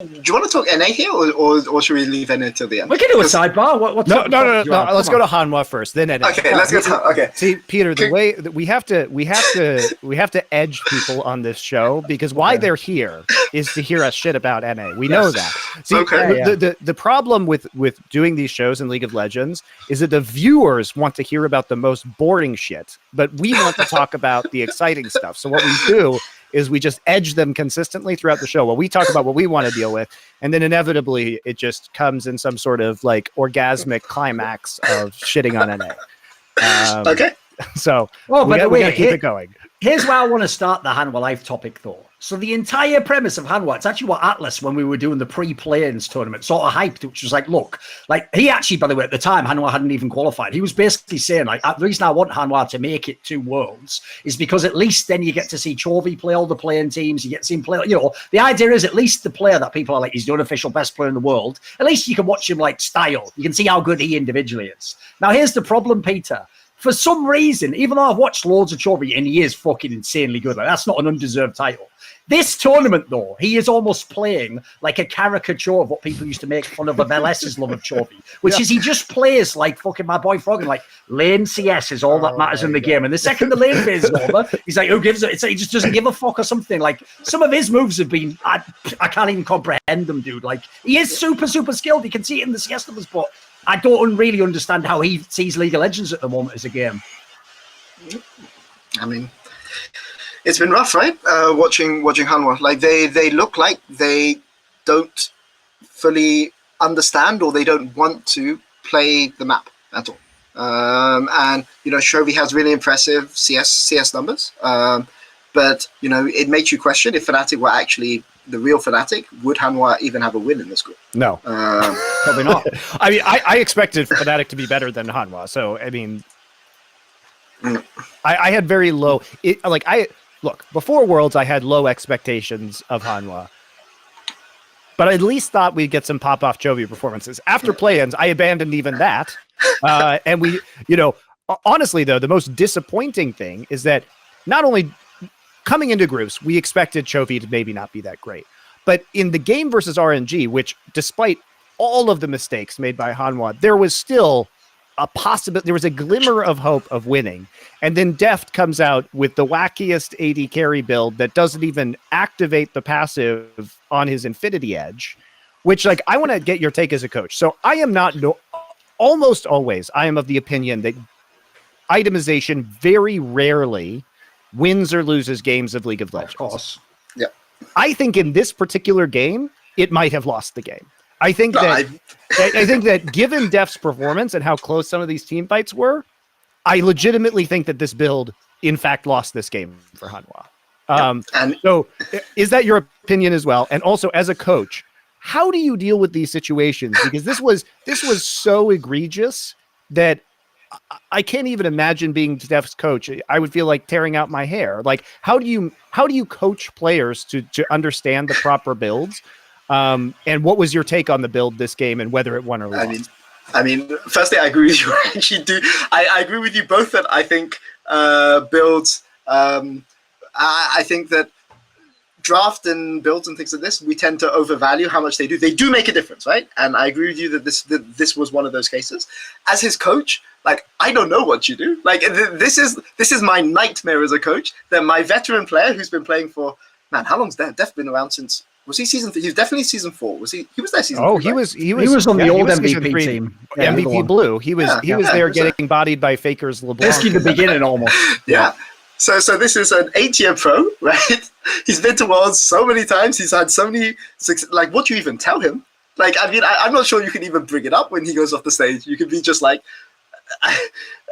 do you want to talk NA here, or should we leave NA till the end? We can do a sidebar. No. Let's go to Hanwha first, then NA. Okay, let's go to okay. See, Peter, the way that we have to edge people on this show, because why they're here is to hear us shit about NA. We know that. See, the problem with doing these shows in League of Legends is that the viewers want to hear about the most boring shit, but we want to talk about the exciting stuff. So what we do is we just edge them consistently throughout the show. Well, we talk about what we want to deal with, and then inevitably it just comes in some sort of like orgasmic climax of shitting on NA. Okay. So but we gotta keep it going. Here's where I want to start the Hanwha Live topic, though. So the entire premise of Hanwha, it's actually what Atlas, when we were doing the pre-play-ins tournament, sort of hyped, which was like, look, like he actually, by the way, at the time, Hanwha hadn't even qualified. He was basically saying, like, the reason I want Hanwha to make it 2 Worlds is because at least then you get to see Chovy play all the playing teams. You get to see him play, you know, the idea is at least the player that people are like, he's the unofficial best player in the world. At least you can watch him like style. You can see how good he individually is. Now, here's the problem, Peter. For some reason, even though I've watched loads of Chovy and he is fucking insanely good, like that's not an undeserved title. This tournament, though, he is almost playing like a caricature of what people used to make fun of LS's love of Chovy, which is he just plays like fucking my boy Frog, and like lane CS is all that matters in the game. And the second the lane phase is over, he's like, who gives it? It's like he just doesn't give a fuck or something. Like some of his moves have been, I can't even comprehend them, dude. Like he is super, super skilled. You can see it in the CS numbers, but I don't really understand how he sees League of Legends at the moment as a game. I mean, it's been rough, right? Watching Hanwha. Like they look like they don't fully understand, or they don't want to play the map at all. And you know, Chovy has really impressive CS numbers. But you know, it makes you question if Fnatic were actually the real Fnatic, would Hanwha even have a win in this group? No, probably not. I mean, I expected Fnatic to be better than Hanwha. So I mean, I had very low. Look, before Worlds, I had low expectations of Hanwha, but I at least thought we'd get some pop-off Chovy performances. After play-ins, I abandoned even that. And we, you know, honestly, though, the most disappointing thing is that not only coming into groups, we expected Chovy to maybe not be that great, but in the game versus RNG, which despite all of the mistakes made by Hanwha, there was still a possibility, there was a glimmer of hope of winning. And then Deft comes out with the wackiest AD carry build that doesn't even activate the passive on his Infinity Edge, which, like, I want to get your take as a coach. So I am not, almost always, I am of the opinion that itemization very rarely wins or loses games of League of Legends. Of course. Yeah. I think in this particular game, it might have lost the game. I think that given Def's performance and how close some of these team fights were, I legitimately think that this build, in fact, lost this game for Hanwha. So is that your opinion as well? And also, as a coach, how do you deal with these situations? Because this was so egregious that I can't even imagine being Def's coach. I would feel like tearing out my hair. Like, how do you coach players to understand the proper builds? And what was your take on the build this game and whether it won or lost? I mean, firstly, I agree with you. I actually do. I agree with you both that I think builds. I think that draft and builds and things like this, we tend to overvalue how much they do. They do make a difference, right? And I agree with you that this was one of those cases. As his coach, like, I don't know what you do. Like, this is my nightmare as a coach. That my veteran player who's been playing for, man, how long's Def been around since? Was he season 3? He was definitely season 4. Was he? He was there season 3. Oh, right? he was on the old MVP team. Yeah, MVP Blue. He was there getting bodied by Fakers LeBlanc. Basically the beginning almost. Yeah. So this is an 8-year pro, right? He's been to Worlds so many times. He's had so many like, what do you even tell him? Like, I mean, I'm not sure you can even bring it up when he goes off the stage. You can be just like,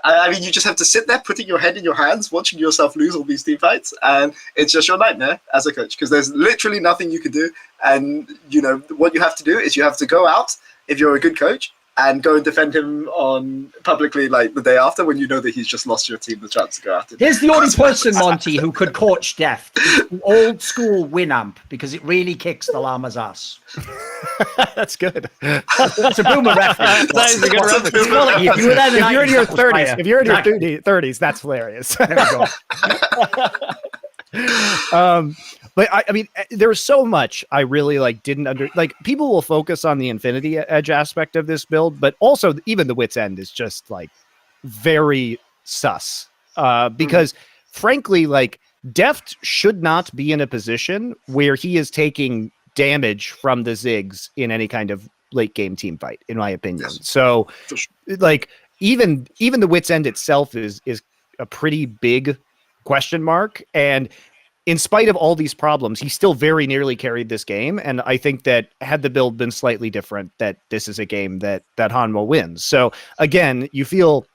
I mean, you just have to sit there putting your head in your hands, watching yourself lose all these team fights, and it's just your nightmare as a coach because there's literally nothing you can do. And, you know, what you have to do is you have to go out, if you're a good coach, and go and defend him on publicly like the day after when you know that he's just lost your team the chance to go out. Here's the only person, Monty, who could coach Def. Old school Winamp, because it really kicks the llama's ass. That's good. That's a boomer reference. That is a good reference. If you're in your 30s, that's hilarious. There we go. But I mean, there's so much I really didn't people will focus on the Infinity Edge aspect of this build, but also even the Wit's End is just very sus. Because frankly, Deft should not be in a position where he is taking damage from the Ziggs in any kind of late game team fight, in my opinion. Yes. So even the Wit's End itself is a pretty big question mark. And in spite of all these problems, he still very nearly carried this game. And I think that had the build been slightly different, that this is a game that Hanwha wins. So again, you feel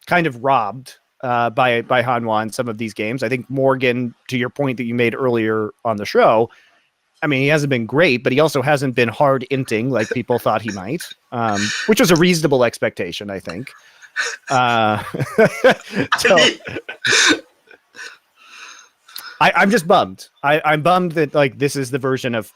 kind of robbed by Hanwha in some of these games. I think Morgan, to your point that you made earlier on the show, I mean, he hasn't been great, but he also hasn't been hard inting like people thought he might, which was a reasonable expectation, I think. I'm just bummed. I'm bummed that this is the version of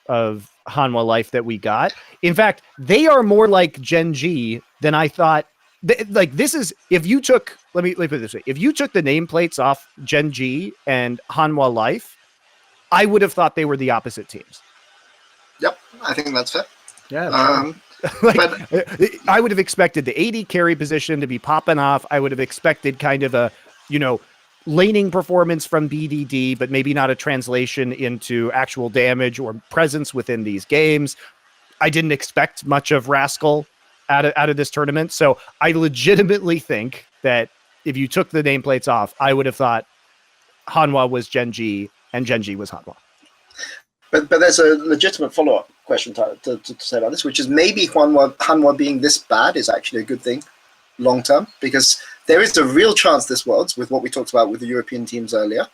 Hanwha Life that we got. In fact, they are more like Gen G than I thought. This is, if you took, let me put it this way, if you took the nameplates off Gen G and Hanwha Life, I would have thought they were the opposite teams. Yep, I think that's fair. Yeah. I would have expected the AD carry position to be popping off. I would have expected kind of a, laning performance from BDD, but maybe not a translation into actual damage or presence within these games. I didn't expect much of Rascal out of this tournament. So I legitimately think that if you took the nameplates off, I would have thought Hanwha was Gen G and Gen G was Hanwha. But there's a legitimate follow-up question to say about this, which is maybe Hanwha being this bad is actually a good thing long term, because there is a real chance this Worlds, with what we talked about with the European teams earlier,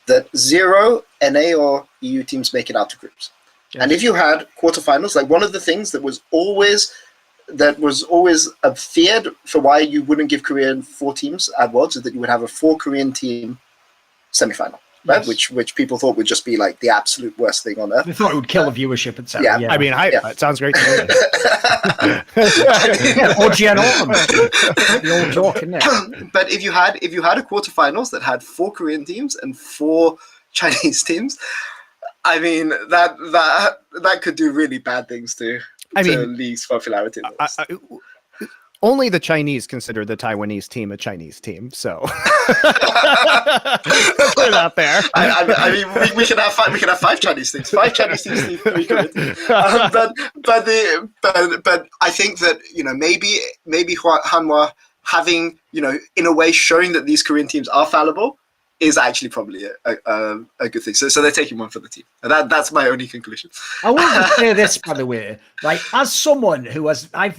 that 0 NA or EU teams make it out to groups. Yes. And if you had quarterfinals, one of the things that was always feared for why you wouldn't give Korean 4 teams at Worlds is that you would have a 4 Korean team semifinal. Right? Yes. Which people thought would just be the absolute worst thing on earth. They thought it would kill the viewership, etc. Yeah. I mean, it sounds great to me. Or Gen Autumn. The old joke, isn't it? But if you had a quarterfinals that had 4 Korean teams and 4 Chinese teams, I mean that could do really bad things to league's popularity. Only the Chinese consider the Taiwanese team a Chinese team, so put it out there. I mean, we can have 5 Chinese teams, 5 Chinese teams, 3 Korean teams. But I think that maybe Hanwha having in a way showing that these Korean teams are fallible is actually probably a good thing. So they're taking one for the team. And that's my only conclusion. I want to say this, by the way, as someone who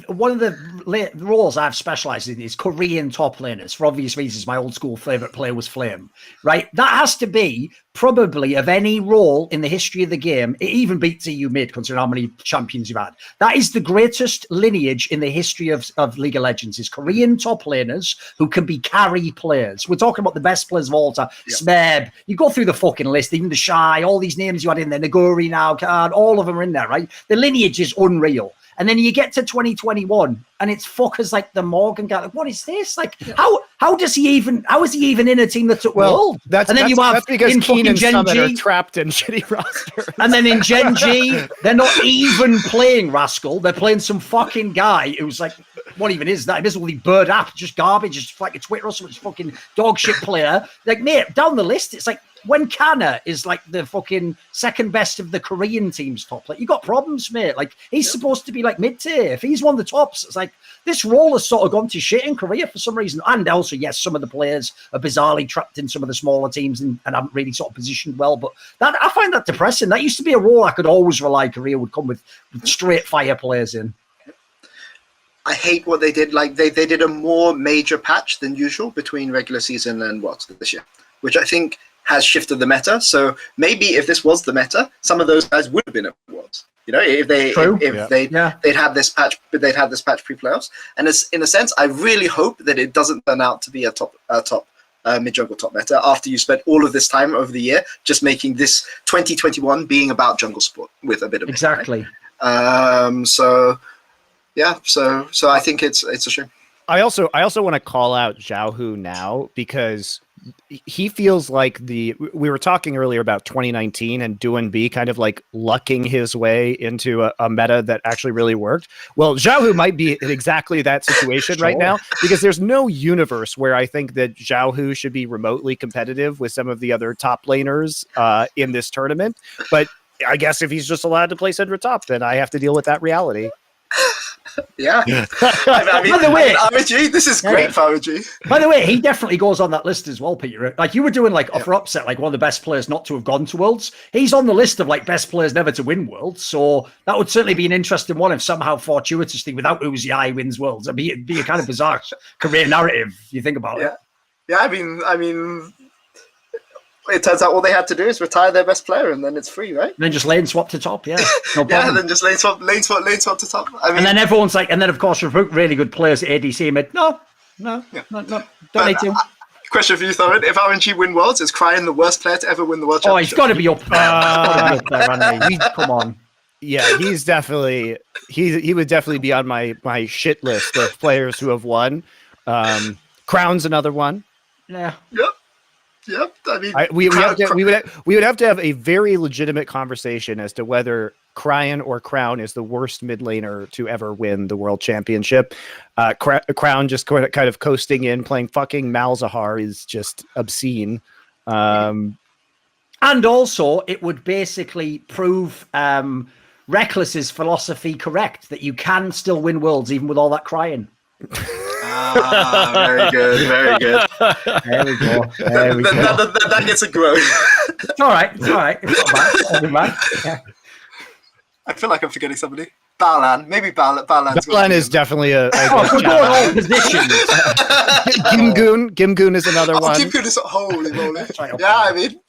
one of the roles I've specialized in is Korean top laners. For obvious reasons, my old school favorite player was Flame, right? That has to be probably of any role in the history of the game. It even beats EU mid, considering how many champions you've had. That is the greatest lineage in the history of League of Legends, is Korean top laners who can be carry players. We're talking about the best players of all time. Yeah. Smeb, you go through the fucking list, even the Shy, all these names you had in there, Nagori now, Card, all of them are in there, right? The lineage is unreal. And then you get to 2021 and it's fuckers like the Morgan guy. What is this? How is he even in a team that took World? That's because Keen and Summit are trapped in shitty rosters. And then in Gen G, they're not even playing Rascal. They're playing some fucking guy who's what even is that? Basically bird app, just garbage, just like a Twitter or something, fucking dog shit player. Mate, down the list, it's when Kana is the fucking second best of the Korean team's top, you got problems, mate. He's supposed to be mid-tier. If he's one of the tops, it's this role has sort of gone to shit in Korea for some reason. And also, yes, some of the players are bizarrely trapped in some of the smaller teams and haven't really sort of positioned well. But I find that depressing. That used to be a role I could always rely Korea would come with straight fire players in. I hate what they did. They did a more major patch than usual between regular season and Worlds this year, which I think has shifted the meta. So maybe if this was the meta, some of those guys would have been at Worlds. If they'd had this patch, but they'd had this patch pre-playoffs. And it's, in a sense, I really hope that it doesn't turn out to be a top mid-jungle top meta after you spent all of this time over the year just making this 2021 being about jungle sport with a bit of exactly. So I think it's a shame. I also want to call out Xiaohu now because he feels like we were talking earlier about 2019 and Duan B kind of like lucking his way into a meta that actually really worked. Well, Xiaohu might be in exactly that situation right now, because there's no universe where I think that Xiaohu should be remotely competitive with some of the other top laners in this tournament. But I guess if he's just allowed to play center top, then I have to deal with that reality. Yeah. I mean, by the way, RNG, this is great for RNG. By the way, he definitely goes on that list as well, Peter. Like you were doing like for upset, like one of the best players not to have gone to Worlds. He's on the list of like best players never to win Worlds. So that would certainly be an interesting one if somehow fortuitously without Uzi he wins Worlds. It'd be a kind of bizarre career narrative if you think about it. Yeah, I mean, it turns out all they had to do is retire their best player, and then it's free, right? And then just lane swap to top, no problem. Yeah, and then just lane swap to top. I mean, and then everyone's like, and then of course recruit really good players at ADC mid. No, don't need to. Question for you, Thorin: if RNG win Worlds, is Cryan the worst player to ever win the World Championship? He's got to be up there. Come on. Yeah, he's definitely he would definitely be on my shit list of players who have won. Crown's another one. Yeah. Yep. I mean, we would have to have a very legitimate conversation as to whether Cryan or Crown is the worst mid laner to ever win the world championship. Crown just kind of coasting in, playing fucking Malzahar is just obscene. And also, it would basically prove Reckless's philosophy correct, that you can still win worlds even with all that crying. Very good. There we go. That gets a growth. It's all right. It's not bad. Yeah. I feel like I'm forgetting somebody. Balan. Maybe Balan's Balan is definitely a we're going all positions. Gimgoon is another one. Gimgoon is holy moly. Yeah, I mean.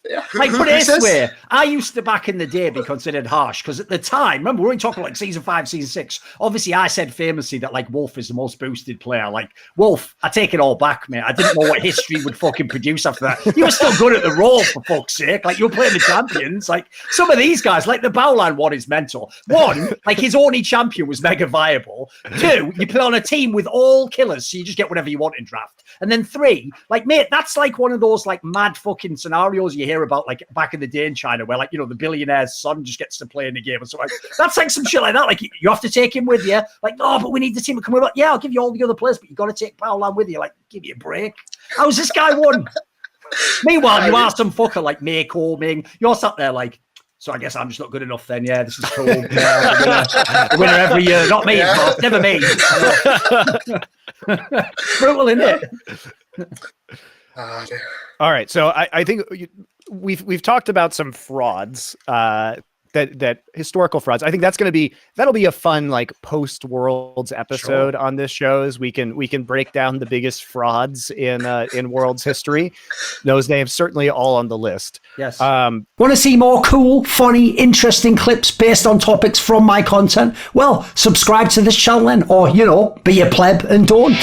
Yeah. Like, put it this way, I used to back in the day be considered harsh because at the time, remember, we're only talking like season 5, season 6. Obviously, I said famously that like Wolf is the most boosted player. Like Wolf, I take it all back, mate. I didn't know what history would fucking produce after that. You were still good at the role, for fuck's sake. Like you were playing the champions. Like some of these guys, like the Bowline one is mental. One, like his only champion was mega viable. 2, you play on a team with all killers, so you just get whatever you want in draft. And then 3, like mate, that's like one of those like mad fucking scenarios you hear about like back in the day in China where like, you know, the billionaire's son just gets to play in the game or something. That's like some shit like that. Like you have to take him with you. Like, no, but we need the team to come with. Like, yeah, I'll give you all the other players, but you got to take Paolan with you. Like, give me a break. How's this guy won? Meanwhile, you are some fucker like Mako Ming. You're sat there like, so I guess I'm just not good enough then. Yeah, this is cool. Yeah, the winner every year. Not me, of course. Never me. Brutal, isn't it? All right, so I think we've talked about some frauds, that historical frauds. I think that'll be a fun like post Worlds episode on this show. As we can break down the biggest frauds in Worlds history. Those names certainly all on the list. Yes. Want to see more cool, funny, interesting clips based on topics from my content? Well, subscribe to this channel then, or be a pleb and don't.